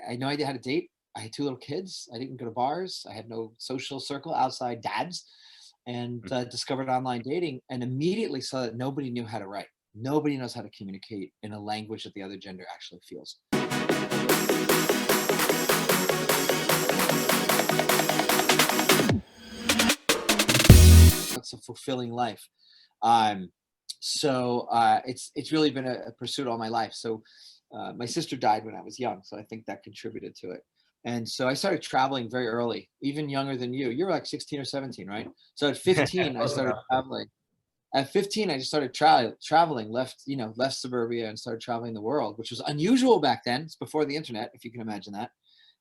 I had no idea how to date. I had two little kids. I didn't go to bars. I had no social circle outside dads, and discovered online dating and immediately saw that nobody knew how to write. Nobody knows how to communicate in a language that the other gender actually feels. It's a fulfilling life. It's really been a pursuit all my life. So my sister died when I was young, so I think that contributed to it. And so I started traveling very early, even younger than you. You're like 16 or 17, right? So at 15, I started traveling. At 15, I just started traveling, left suburbia and started traveling the world, which was unusual back then. It's before the internet, if you can imagine that.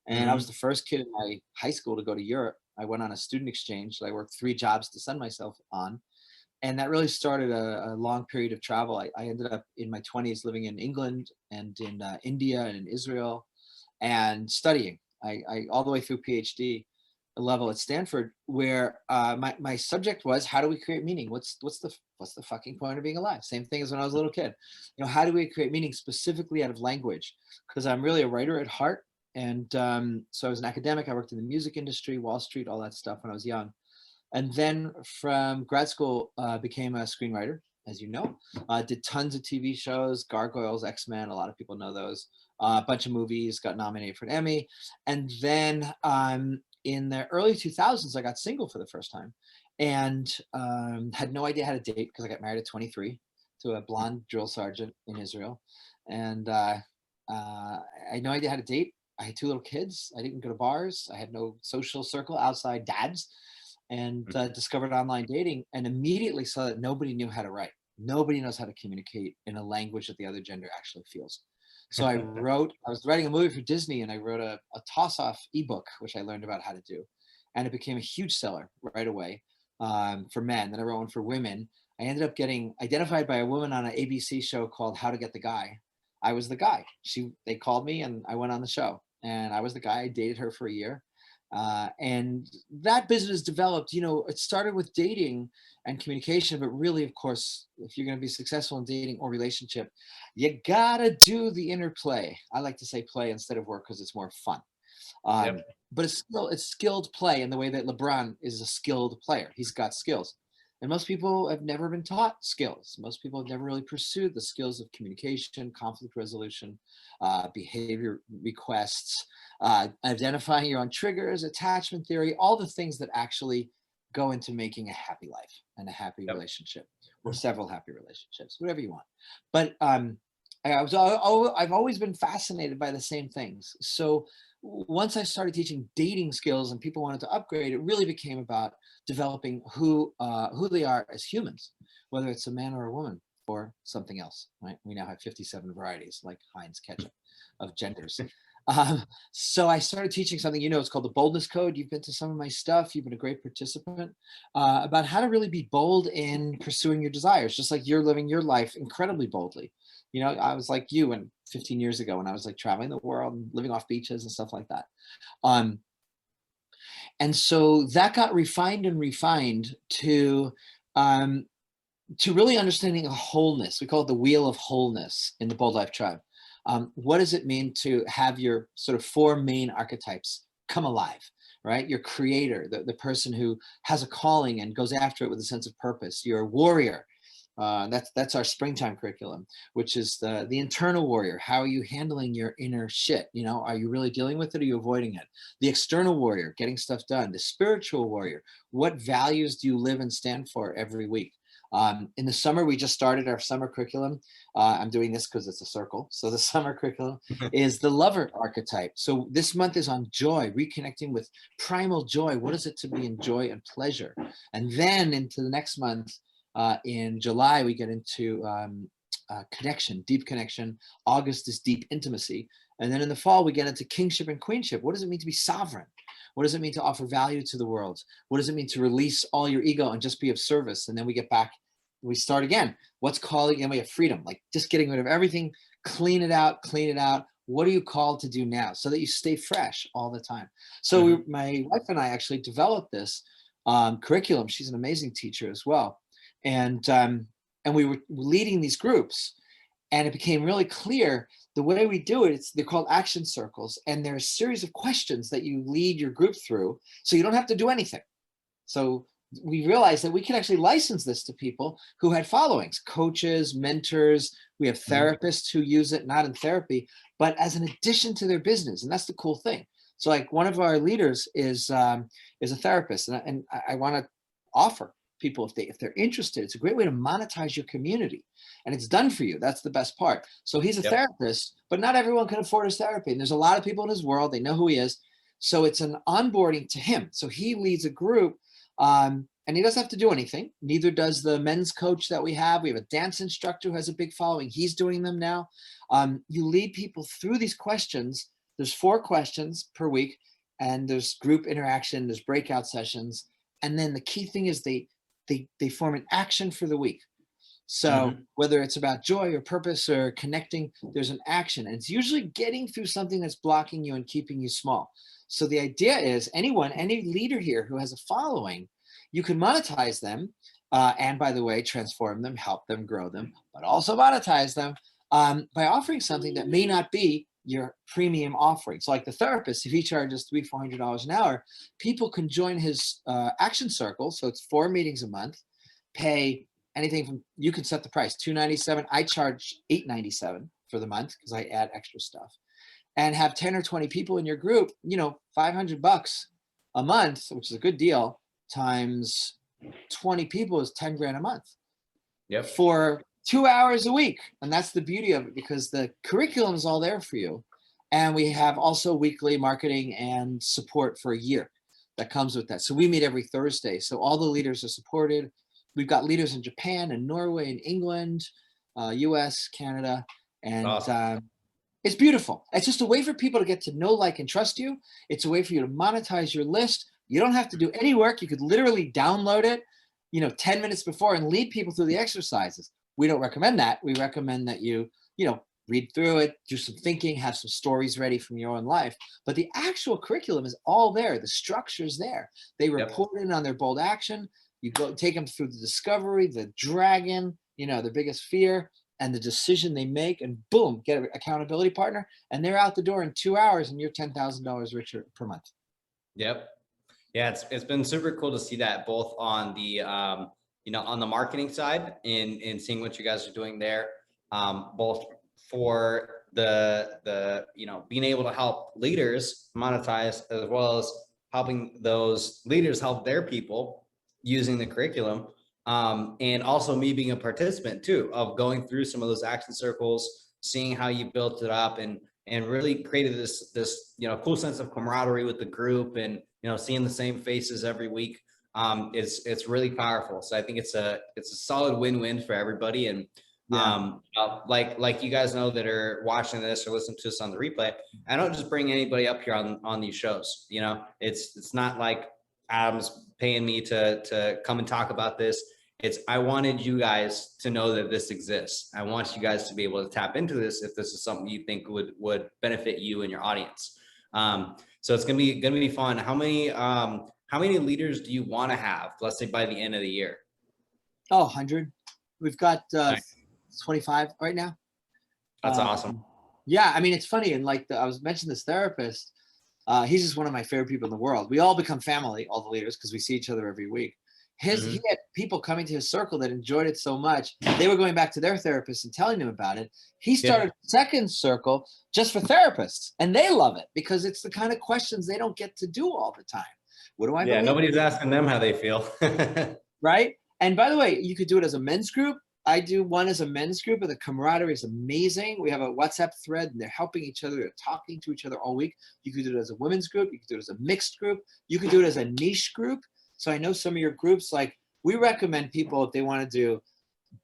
And I was the first kid in my high school to go to Europe. I went on a student exchange that I worked 3 jobs to send myself on. And that really started a long period of travel. I ended up in my 20s living in England and in India and in Israel and studying. I all the way through PhD level at Stanford, where my subject was, how do we create meaning? What's the fucking point of being alive? Same thing as when I was a little kid. How do we create meaning specifically out of language? Because I'm really a writer at heart. And so I was an academic. I worked in the music industry, Wall Street, all that stuff when I was young. And then from grad school, became a screenwriter, as you know. Did tons of TV shows, Gargoyles, X-Men, a lot of people know those. A bunch of movies, got nominated for an Emmy. And then in the early 2000s, I got single for the first time and had no idea how to date because I got married at 23 to a blonde drill sergeant in Israel. And I had no idea how to date. I had 2 little kids. I didn't go to bars. I had no social circle outside dads, and discovered online dating and immediately saw that nobody knew how to write. Nobody knows how to communicate in a language that the other gender actually feels. So I was writing a movie for Disney and I wrote a toss-off ebook, which I learned about how to do. And it became a huge seller right away for men. Then I wrote one for women. I ended up getting identified by a woman on an ABC show called How to Get the Guy. I was the guy. They called me and I went on the show. And I was the guy. I dated her for a year. And that business developed, it started with dating and communication, but really, of course, if you're going to be successful in dating or relationship, you gotta do the interplay. I like to say play instead of work because it's more fun. But it's skilled play in the way that LeBron is a skilled player. He's got skills. And most people have never been taught skills. Most people have never really pursued the skills of communication, conflict resolution, behavior requests, identifying your own triggers, attachment theory, all the things that actually go into making a happy life and a happy relationship or several happy relationships, whatever you want. But I've always been fascinated by the same things. So once I started teaching dating skills and people wanted to upgrade, it really became about developing who they are as humans, whether it's a man or a woman or something else, right? We now have 57 varieties, like Heinz ketchup, of genders. So I started teaching something, it's called the Boldness Code. You've been to some of my stuff. You've been a great participant about how to really be bold in pursuing your desires, just like you're living your life incredibly boldly. I was like you 15 years ago when I was like traveling the world and living off beaches and stuff like that. And so that got refined to really understanding a wholeness. We call it the wheel of wholeness in the Bold Life Tribe. What does it mean to have your sort of 4 main archetypes come alive, right? Your creator, the person who has a calling and goes after it with a sense of purpose. Your warrior. That's our springtime curriculum, which is the internal warrior. How are you handling your inner shit? Are you really dealing with it? Or are you avoiding it? The external warrior, getting stuff done. The spiritual warrior, what values do you live and stand for every week? In the summer, we just started our summer curriculum. I'm doing this because it's a circle. So the summer curriculum is the lover archetype. So this month is on joy, reconnecting with primal joy. What is it to be in joy and pleasure? And then into the next month, in July, we get into connection, deep connection. August is deep intimacy. And then in the fall, we get into kingship and queenship. What does it mean to be sovereign? What does it mean to offer value to the world? What does it mean to release all your ego and just be of service? And then we get back, we start again. What's calling? And we have freedom, like just getting rid of everything, clean it out. What are you called to do now so that you stay fresh all the time? So my wife and I actually developed this curriculum. She's an amazing teacher as well. And we were leading these groups, and it became really clear the way we do it, they're called action circles, and there's a series of questions that you lead your group through, so you don't have to do anything. So we realized that we can actually license this to people who had followings, coaches, mentors. We have therapists who use it, not in therapy, but as an addition to their business. And that's the cool thing. So like one of our leaders is a therapist, and I want to offer people, if they're interested, it's a great way to monetize your community, and it's done for you. That's the best part. So he's a therapist, but not everyone can afford his therapy. And there's a lot of people in his world, they know who he is. So it's an onboarding to him. So he leads a group, and he doesn't have to do anything. Neither does the men's coach that we have. We have a dance instructor who has a big following. He's doing them now. You lead people through these questions. There's 4 questions per week, and there's group interaction, there's breakout sessions. And then the key thing is they form an action for the week. So whether it's about joy or purpose or connecting, there's an action. And it's usually getting through something that's blocking you and keeping you small. So the idea is any leader here who has a following, you can monetize them. And by the way, transform them, help them, grow them, but also monetize them by offering something that may not be your premium offering. So like the therapist, if he charges $300-400 an hour, people can join his action circle. So it's 4 meetings a month, pay anything from, you can set the price, $297. I charge $897 for the month because I add extra stuff, and have 10 or 20 people in your group, $500 a month, which is a good deal, times 20 people is 10 grand a month. For 2 hours a week. And that's the beauty of it, because the curriculum is all there for you. And we have also weekly marketing and support for a year that comes with that. So we meet every Thursday. So all the leaders are supported. We've got leaders in Japan and Norway and England, US, Canada, and awesome. It's beautiful. It's just a way for people to get to know, like, and trust you. It's a way for you to monetize your list. You don't have to do any work. You could literally download it, 10 minutes before and lead people through the exercises. We don't recommend that. We recommend that you read through it, do some thinking, have some stories ready from your own life. But the actual curriculum is all there. The structure's there. They report in on their bold action. You go take them through the discovery, the dragon, their biggest fear, and the decision they make, and boom, get an accountability partner, and they're out the door in 2 hours, and you're $10,000 richer per month. Yep. Yeah, it's been super cool to see that, both on the on the marketing side, in seeing what you guys are doing there, both for the being able to help leaders monetize, as well as helping those leaders help their people using the curriculum, and also me being a participant too, of going through some of those action circles, seeing how you built it up, and really created this cool sense of camaraderie with the group, and seeing the same faces every week. It's really powerful. So I think it's a solid win-win for everybody. And like you guys know that are watching this or listening to us on the replay, I don't just bring anybody up here on these shows. It's not like Adam's paying me to come and talk about this. I wanted you guys to know that this exists. I want you guys to be able to tap into this if this is something you think would benefit you and your audience. So it's gonna be fun. How many leaders do you want to have, let's say, by the end of the year? 100. We've got 25 right now. That's awesome. Yeah, I mean, it's funny, and I was mentioning this therapist. He's just one of my favorite people in the world. We all become family, all the leaders, because we see each other every week. He had people coming to his circle that enjoyed it so much, they were going back to their therapist and telling them about it. He started a second circle just for therapists, and they love it because it's the kind of questions they don't get to do all the time. What do I believe? Nobody's asking them how they feel. Right? And by the way, you could do it as a men's group. I do one as a men's group, and the camaraderie is amazing. We have a WhatsApp thread, and they're helping each other. They're talking to each other all week. You could do it as a women's group. You could do it as a mixed group. You could do it as a niche group. So I know some of your groups, we recommend people, if they want to do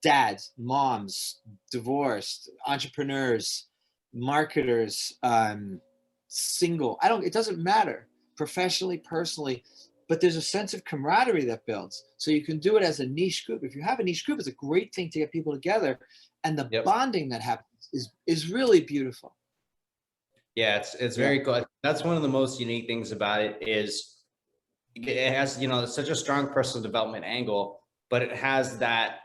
dads, moms, divorced, entrepreneurs, marketers, single. It doesn't matter, professionally, personally, but there's a sense of camaraderie that builds. So you can do it as a niche group. If you have a niche group, it's a great thing to get people together, and the bonding that happens is really beautiful. Yeah, it's very cool. That's one of the most unique things about it, is it has such a strong personal development angle, but it has that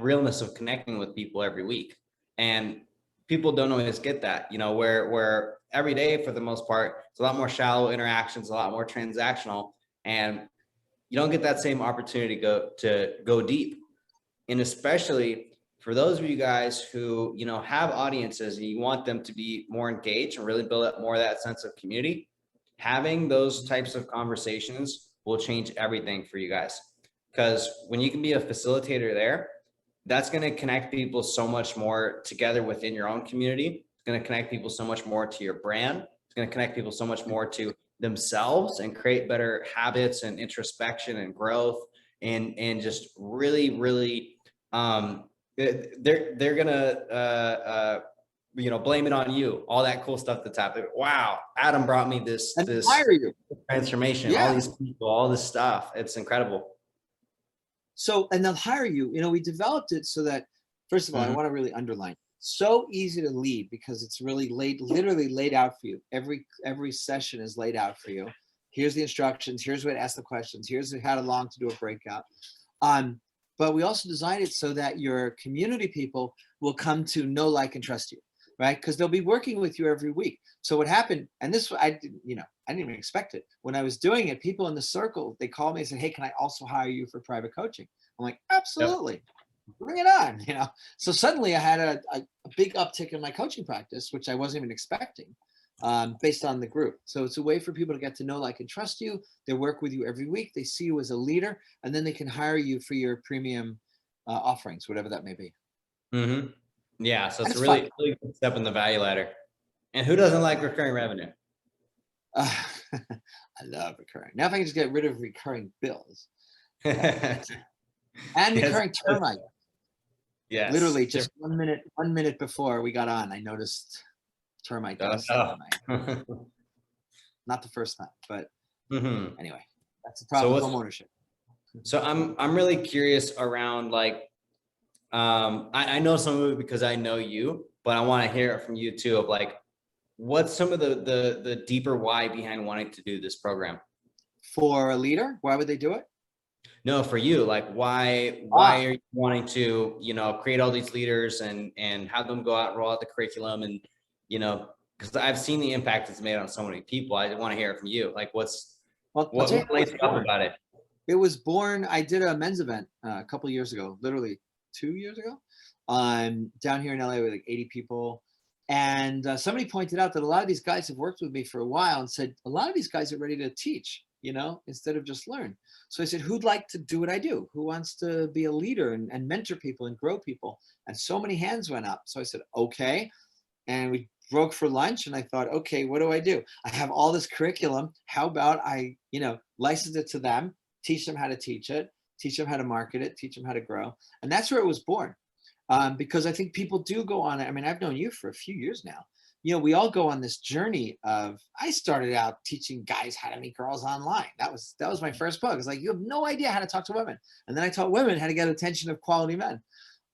realness of connecting with people every week. And people don't always get that, where every day for the most part, it's a lot more shallow interactions, a lot more transactional, and you don't get that same opportunity to go deep. And especially for those of you guys who, have audiences and you want them to be more engaged and really build up more of that sense of community, having those types of conversations will change everything for you guys. Because when you can be a facilitator there, that's going to connect people so much more together within your own community. It's going to connect people so much more to your brand. It's going to connect people so much more to themselves and create better habits and introspection and growth, and just really, really, they're gonna blame it on you, all that cool stuff that's happening. Wow, Adam brought me this And hire you. transformation, all these people, all this stuff. It's incredible. So, and they'll hire you. We developed it so that, first of all, I want to really underline, so easy to lead because it's really literally laid out for you. Every session is laid out for you. Here's the instructions. Here's where to ask the questions. Here's how long to do a breakout. But we also designed it so that your community people will come to know, like, and trust you, right? Because they'll be working with you every week. So what happened, and this, I didn't even expect it. When I was doing it, people in the circle, they called me and said, hey, can I also hire you for private coaching? I'm like, absolutely. Yep. Bring it on, So suddenly I had a big uptick in my coaching practice, which I wasn't even expecting, based on the group. So it's a way for people to get to know, like, and trust you. They work with you every week. They see you as a leader, and then they can hire you for your premium offerings, whatever that may be. Mm-hmm. Yeah, so it's a really good step in the value ladder. And who doesn't like recurring revenue? I love recurring. Now if I can just get rid of recurring bills. And recurring termite. Yes. Literally just 1 minute before we got on, I noticed termite dust. Not the first time, but anyway, that's the problem with homeownership. So I'm really curious around, like, I know some of it because I know you, but I want to hear it from you too, of like, what's some of the deeper why behind wanting to do this program? For a leader, why would they do it? No, for you, like, why are you wanting to, create all these leaders and have them go out and roll out the curriculum, and, because I've seen the impact it's made on so many people. I want to hear it from you. Like, what lights you up about it? It was born, I did a men's event a couple of years ago, literally 2 years ago, down here in LA with like 80 people. And somebody pointed out that a lot of these guys have worked with me for a while and said, a lot of these guys are ready to teach, instead of just learn. So I said, who'd like to do what I do? Who wants to be a leader and mentor people and grow people? And so many hands went up. So I said, okay. And we broke for lunch and I thought, okay, what do? I have all this curriculum. How about I, license it to them, teach them how to teach it, teach them how to market it, teach them how to grow. And that's where it was born. Because I think people do go on it. I mean, I've known you for a few years now. We all go on this journey of, I started out teaching guys how to meet girls online. That was my first book. It's like, you have no idea how to talk to women. And then I taught women how to get attention of quality men.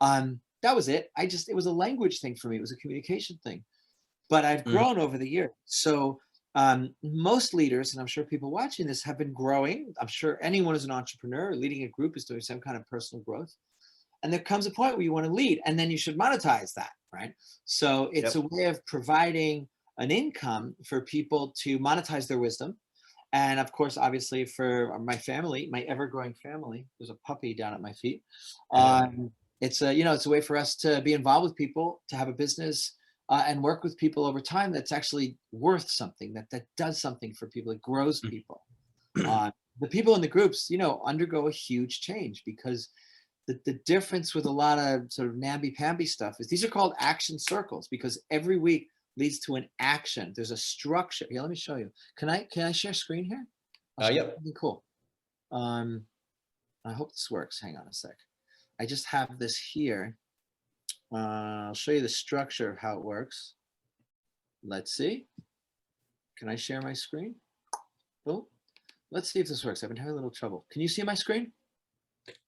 That was it. It was a language thing for me. It was a communication thing. But I've grown over the years. So most leaders, and I'm sure people watching this, have been growing. I'm sure anyone who's an entrepreneur leading a group is doing some kind of personal growth. And there comes a point where you want to lead, and then you should monetize that, right? So it's a way of providing an income for people to monetize their wisdom. And of course, obviously for my family, my ever-growing family, there's a puppy down at my feet. It's a way for us to be involved with people, to have a business and work with people over time that's actually worth something, that does something for people, it grows people. The people in the groups, undergo a huge change, because the difference with a lot of sort of namby-pamby stuff is these are called action circles, because every week leads to an action. There's a structure. Here, let me show you. Can I share screen here? Yep. Cool. I hope this works. Hang on a sec. I just have this here. I'll show you the structure of how it works. Let's see. Can I share my screen? Boom. Let's see if this works. I've been having a little trouble. Can you see my screen?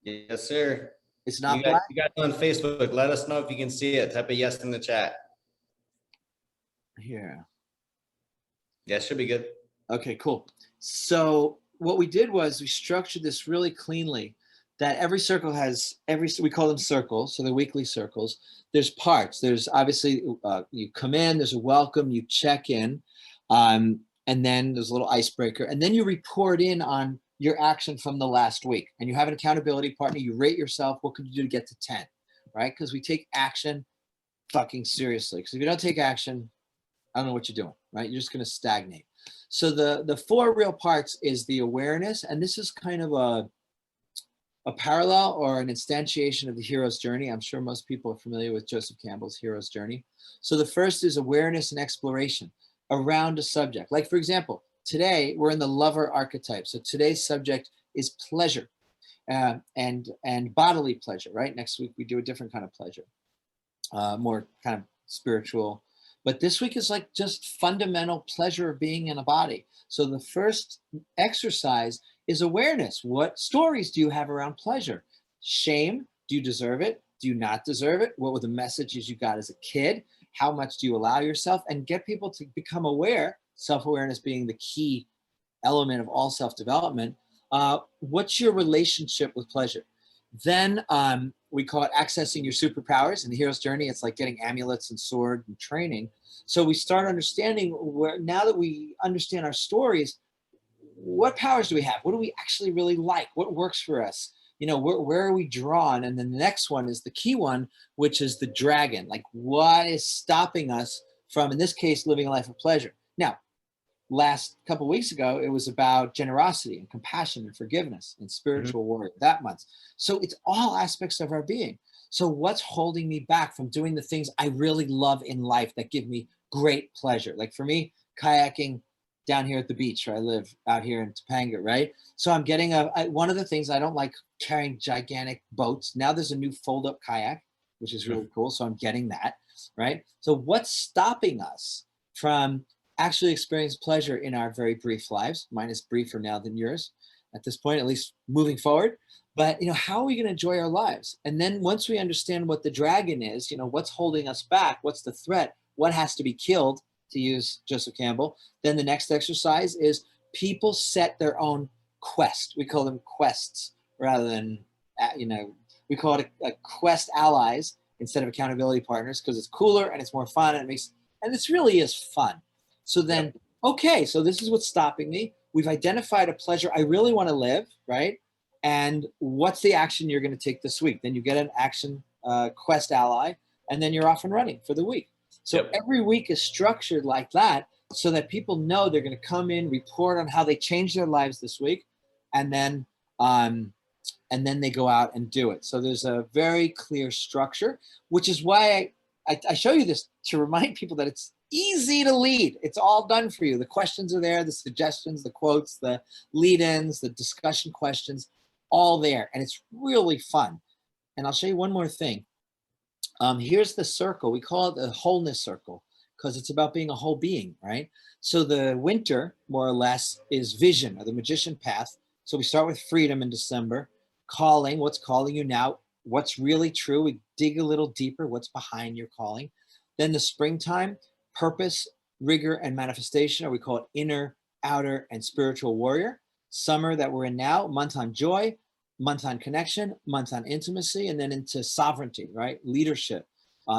Yes, sir. It's not black? You guys on Facebook, let us know if you can see it. Type a yes in the chat. Here. Yeah, should be good. Okay, cool. So what we did was we structured this really cleanly that every circle has we call them circles. So they're weekly circles. There's parts. There's obviously you come in, there's a welcome, you check in, and then there's a little icebreaker, and then you report in on your action from the last week. And you have an accountability partner. You rate yourself. What could you do to get to 10? Right? Because we take action fucking seriously. Because if you don't take action, I don't know what you're doing. Right? You're just going to stagnate. So the four real parts is the awareness, and this is kind of a parallel or an instantiation of the hero's journey. I'm sure most people are familiar with Joseph Campbell's hero's journey. So the first is awareness and exploration around a subject. Like, for example, today we're in the lover archetype. So today's subject is pleasure and bodily pleasure, right? Next week we do a different kind of pleasure, more kind of spiritual. But this week is like just fundamental pleasure of being in a body. So the first exercise is awareness. What stories do you have around pleasure? Shame, do you deserve it? Do you not deserve it? What were the messages you got as a kid? How much do you allow yourself? And get people to become aware, self-awareness being the key element of all self-development. What's your relationship with pleasure? Then we call it accessing your superpowers. In the hero's journey, it's like getting amulets and sword and training. So we start understanding where, now that we understand our stories, what powers do we have? What do we actually really like? What works for us? You know, where are we drawn? And then the next one is the key one, which is the dragon. Like, what is stopping us from, in this case, living a life of pleasure? Now, last couple of weeks ago, it was about generosity and compassion and forgiveness and spiritual warrior that month. So it's all aspects of our being. So what's holding me back from doing the things I really love in life that give me great pleasure? Like for me, kayaking down here at the beach, where I live out here in Topanga, right? So I'm getting one of the things, I don't like carrying gigantic boats. Now there's a new fold-up kayak, which is really cool. So I'm getting that, right? So what's stopping us from actually experience pleasure in our very brief lives? Mine is briefer now than yours at this point, at least moving forward. But, you know, how are we going to enjoy our lives? And then once we understand what the dragon is, you know, what's holding us back, what's the threat, what has to be killed, to use Joseph Campbell, then the next exercise is people set their own quest. We call them quests rather than, you know, we call it a quest allies instead of accountability partners, because it's cooler and it's more fun and it makes, and this really is fun. So then, okay, so this is what's stopping me. We've identified a pleasure I really want to live, right? And what's the action you're going to take this week? Then you get an action quest ally, and then you're off and running for the week. So every week is structured like that so that people know they're going to come in, report on how they changed their lives this week, and then they go out and do it. So there's a very clear structure, which is why I show you this to remind people that it's easy to lead. It's all done for you. The questions are there, the suggestions, the quotes, the lead-ins, the discussion questions, all there. And it's really fun. And I'll show you one more thing. Here's the circle. We call it the wholeness circle because it's about being a whole being, right? So the winter, more or less, is vision, or the magician path. So we start with freedom in December, calling, what's calling you now, what's really true. We dig a little deeper, what's behind your calling. Then the springtime, purpose, rigor, and manifestation, or we call it inner, outer, and spiritual warrior. Summer that we're in now, month on joy, month on connection, month on intimacy, and then into sovereignty, right? Leadership,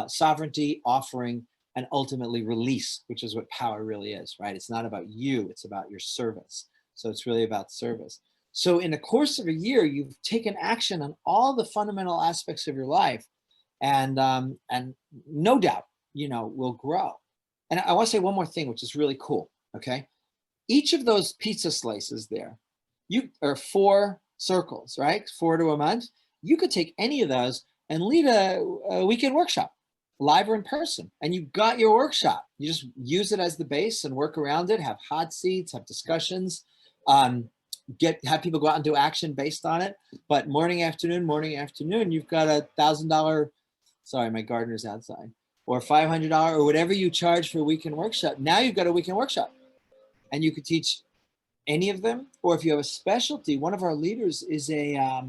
sovereignty, offering, and ultimately release, which is what power really is, right? It's not about you, it's about your service. So it's really about service. So in the course of a year, you've taken action on all the fundamental aspects of your life, and no doubt, you know, will grow. And I want to say one more thing, which is really cool, okay? Each of those pizza slices there, you are 4 circles, right? 4 to a month. You could take any of those and lead a weekend workshop, live or in person, and you got your workshop. You just use it as the base and work around it, have hot seats, have discussions, have people go out and do action based on it. But morning, afternoon, you've got $1,000, sorry, my gardener's outside, or $500 or whatever you charge for a weekend workshop. Now you've got a weekend workshop and you could teach any of them. Or if you have a specialty, one of our leaders is a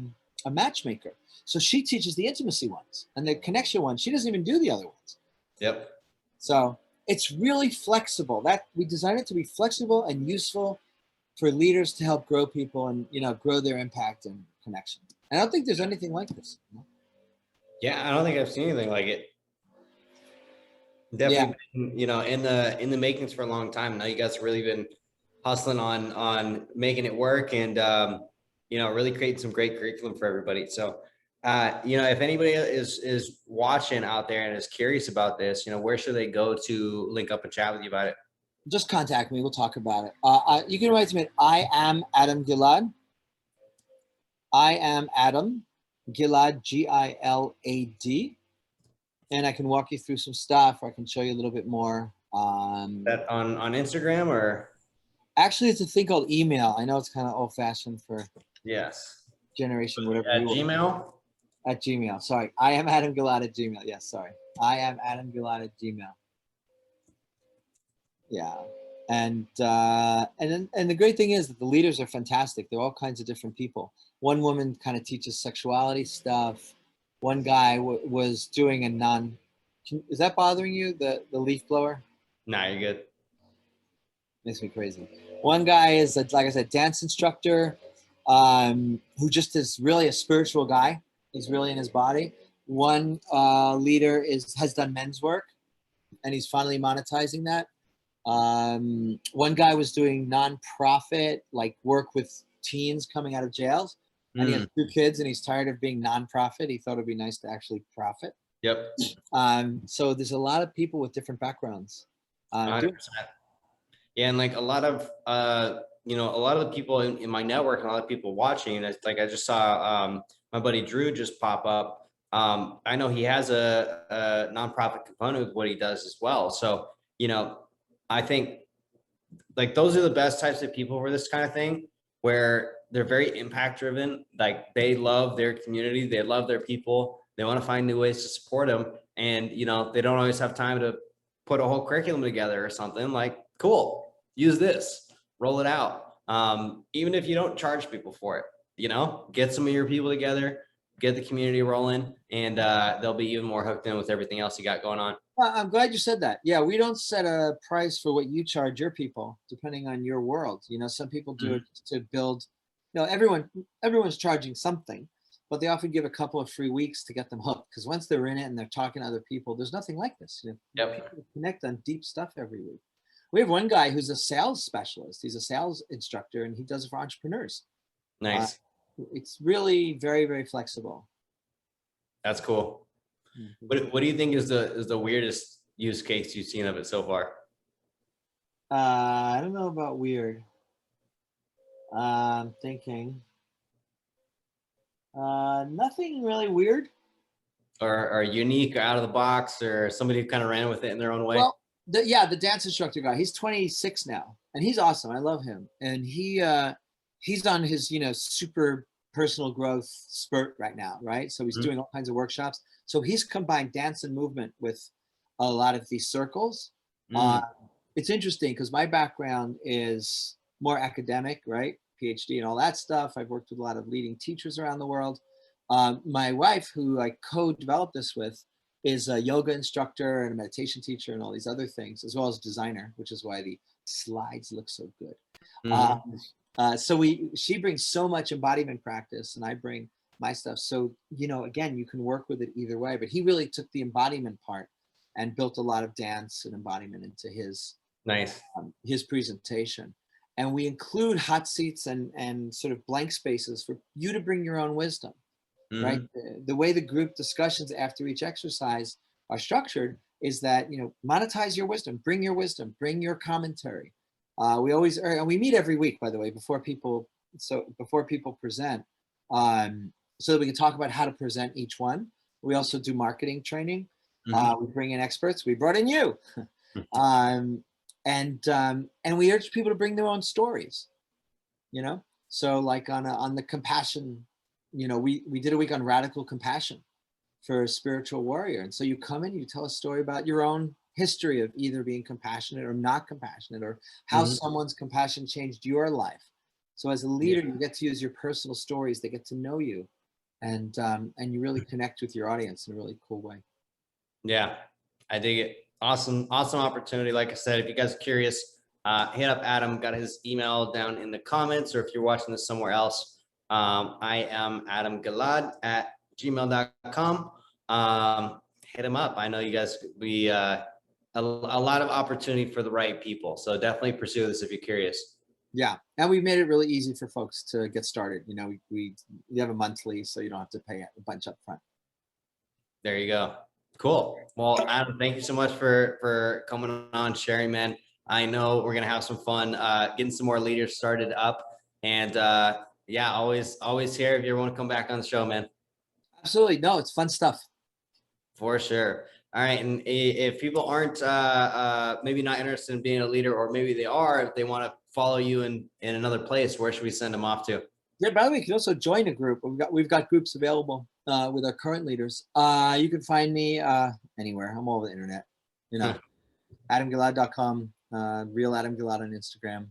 matchmaker. So she teaches the intimacy ones and the connection ones. She doesn't even do the other ones. Yep. So it's really flexible. That we designed it to be flexible and useful for leaders to help grow people and, you know, grow their impact and connection. I don't think there's anything like this. Yeah, I don't think I've seen anything like it. Yeah. Definitely been, in the makings for a long time. Now you guys have really been hustling on making it work and really creating some great curriculum for everybody. So if anybody is watching out there and is curious about this, where should they go to link up and chat with you about it? Just contact me. We'll talk about it. You can write to me at I am Adam Gilad. I am Adam Gilad, Gilad. And I can walk you through some stuff, or I can show you a little bit more. That on Instagram or? Actually, it's a thing called email. I know it's kind of old fashioned for Yes. generation, whatever. At Gmail? At Gmail. Sorry. I am Adam Gilad at Gmail. Yes, sorry. I am Adam Gilad at Gmail. Yeah. And the great thing is that the leaders are fantastic. They're all kinds of different people. One woman kind of teaches sexuality stuff. One guy was doing a nun. Is that bothering you, the leaf blower? Nah, you're good. Makes me crazy. One guy is, like I said, dance instructor, who just is really a spiritual guy. He's really in his body. One leader has done men's work, and he's finally monetizing that. One guy was doing nonprofit, like work with teens coming out of jails, and he has 2 kids, and he's tired of being nonprofit. He thought it'd be nice to actually profit. Yep. So there's a lot of people with different backgrounds. 100%. Yeah, and like a lot of the people in my network and a lot of people watching, like I just saw my buddy Drew just pop up. I know he has a nonprofit component with what he does as well. So, I think like those are the best types of people for this kind of thing, where they're very impact driven. Like they love their community, they love their people, they want to find new ways to support them. And, they don't always have time to put a whole curriculum together or something. Like, cool, use this, roll it out. Even if you don't charge people for it, get some of your people together, get the community rolling, and they'll be even more hooked in with everything else you got going on. Well, I'm glad you said that. Yeah, we don't set a price for what you charge your people, depending on your world. Some people do it to build. Everyone's charging something, but they often give a couple of free weeks to get them hooked. Because once they're in it and they're talking to other people, there's nothing like this. Yep. People connect on deep stuff every week. We have one guy who's a sales specialist. He's a sales instructor, and he does it for entrepreneurs. Nice. It's really very, very flexible. That's cool. What do you think is the weirdest use case you've seen of it so far? I don't know about weird. I'm thinking. Nothing really weird. Or unique or out of the box, or somebody who kind of ran with it in their own way? Well, the dance instructor guy, he's 26 now, and he's awesome. I love him. And he's on his, super personal growth spurt right now, right? So he's doing all kinds of workshops. So he's combined dance and movement with a lot of these circles. It's interesting because my background is more academic, right? PhD and all that stuff. I've worked with a lot of leading teachers around the world. My wife, who I co-developed this with, is a yoga instructor and a meditation teacher and all these other things, as well as a designer, which is why the slides look so good. She brings so much embodiment practice, and I bring my stuff. So, again, you can work with it either way, but he really took the embodiment part and built a lot of dance and embodiment into his presentation. And we include hot seats and sort of blank spaces for you to bring your own wisdom, right? The way the group discussions after each exercise are structured is that, monetize your wisdom, bring your commentary. We meet every week, by the way, before people present, so that we can talk about how to present each one. We also do marketing training. We bring in experts. We brought in you. And we urge people to bring their own stories, so like on the compassion, we did a week on radical compassion for a spiritual warrior. And so you come in, you tell a story about your own history of either being compassionate or not compassionate, or how someone's compassion changed your life. So as a leader, you get to use your personal stories. They get to know you, and you really connect with your audience in a really cool way. Yeah, I dig it. Awesome opportunity. Like I said, if you guys are curious, hit up Adam. Got his email down in the comments, or if you're watching this somewhere else, I am Adam Gilad at gmail.com. Hit him up. I know you guys, a lot of opportunity for the right people. So definitely pursue this if you're curious. Yeah, and we made it really easy for folks to get started. You know, we have a monthly, so you don't have to pay a bunch up front. There you go. Cool. Well, Adam, thank you so much for coming on, sharing, man. I know we're gonna have some fun getting some more leaders started up, and yeah, always here if you ever want to come back on the show, man. Absolutely, no, it's fun stuff. For sure. All right, and if people aren't maybe not interested in being a leader, or maybe they are, if they want to follow you in another place, where should we send them off to? Yeah, by the way, you can also join a group. We've got groups available with our current leaders. You can find me anywhere. I'm all over the internet. You know, AdamGilad.com, real Adam Gilad on Instagram.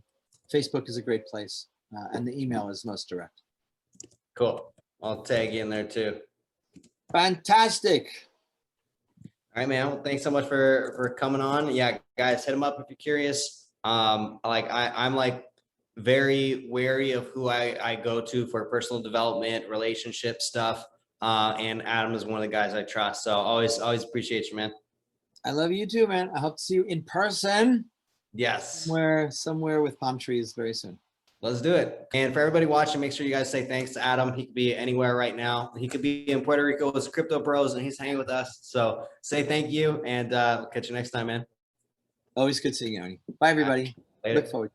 Facebook is a great place, and the email is most direct. Cool. I'll tag you in there too. Fantastic. All right, man. Well, thanks so much for coming on. Yeah, guys, hit them up if you're curious. I'm like very wary of who I go to for personal development, relationship stuff. And Adam is one of the guys I trust. So always appreciate you, man. I love you too, man. I hope to see you in person. Yes. Somewhere with palm trees very soon. Let's do it. And for everybody watching, make sure you guys say thanks to Adam. He could be anywhere right now. He could be in Puerto Rico with crypto bros, and he's hanging with us. So say thank you, and catch you next time, man. Always good seeing you, Arnie. Bye, everybody. Later. Look forward.